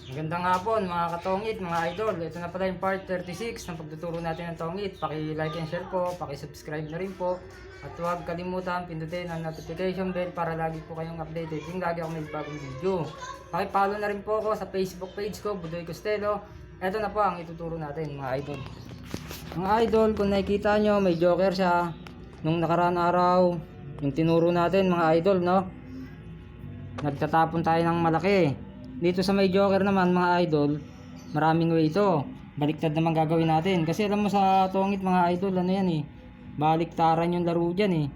Magandang hapon mga katongit, mga idol. Ito na pala yung part 36 ng pagtuturo natin ng tongit. Paki-like and share po, paki-subscribe na rin po. At huwag kalimutan pindutin ang notification bell para lagi po kayong updated yung lagi ako may bagong video. Paki-follow na rin po ako sa Facebook page ko, Budoy Costello. Ito na po ang ituturo natin mga idol. Mga idol, kung nakikita nyo may joker siya nung nakaraan araw. Yung tinuro natin mga idol, no? Nagtatapon tayo ng malaki. Dito sa may joker naman mga idol, maraming way ito. Baliktad naman gagawin natin. Kasi alam mo sa tongit mga idol, ano yan eh, baliktaran yung laro dyan eh.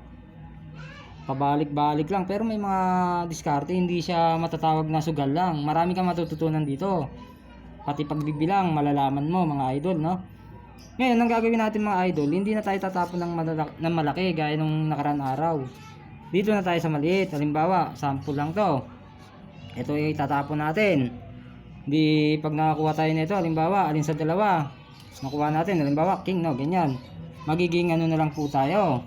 Pabalik-balik lang. Pero may mga diskarte, hindi siya matatawag na sugal lang. Marami kang matututunan dito. Pati pagbibilang, malalaman mo mga idol, no? Ngayon, ang gagawin natin mga idol, hindi na tayo tatapon ng malaki gaya nung nakaraan araw. Dito na tayo sa maliit. Halimbawa, sample lang to. Ito ay tatapon natin. Di pag nakakuha tayo nito, halimbawa, alin sa dalawa, nakuha natin, halimbawa, king, no, ganyan. Magiging ano na lang po tayo.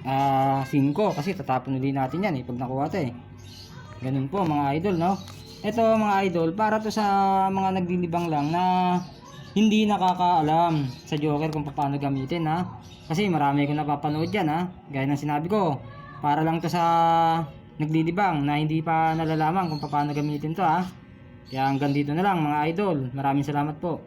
5 kasi tatapon ulit natin yan pag nakuha tayo. Ganun po mga idol, no. Ito mga idol, para to sa mga naglilibang lang na hindi nakakaalam sa joker kung paano gamitin, ha. Kasi marami ko napapanood yan, ha. Gaya ng sinabi ko, para lang to sa naglilibang na hindi pa nalalaman kung paano gamitin to, ha. Kaya hanggang dito na lang mga idol. Maraming salamat po.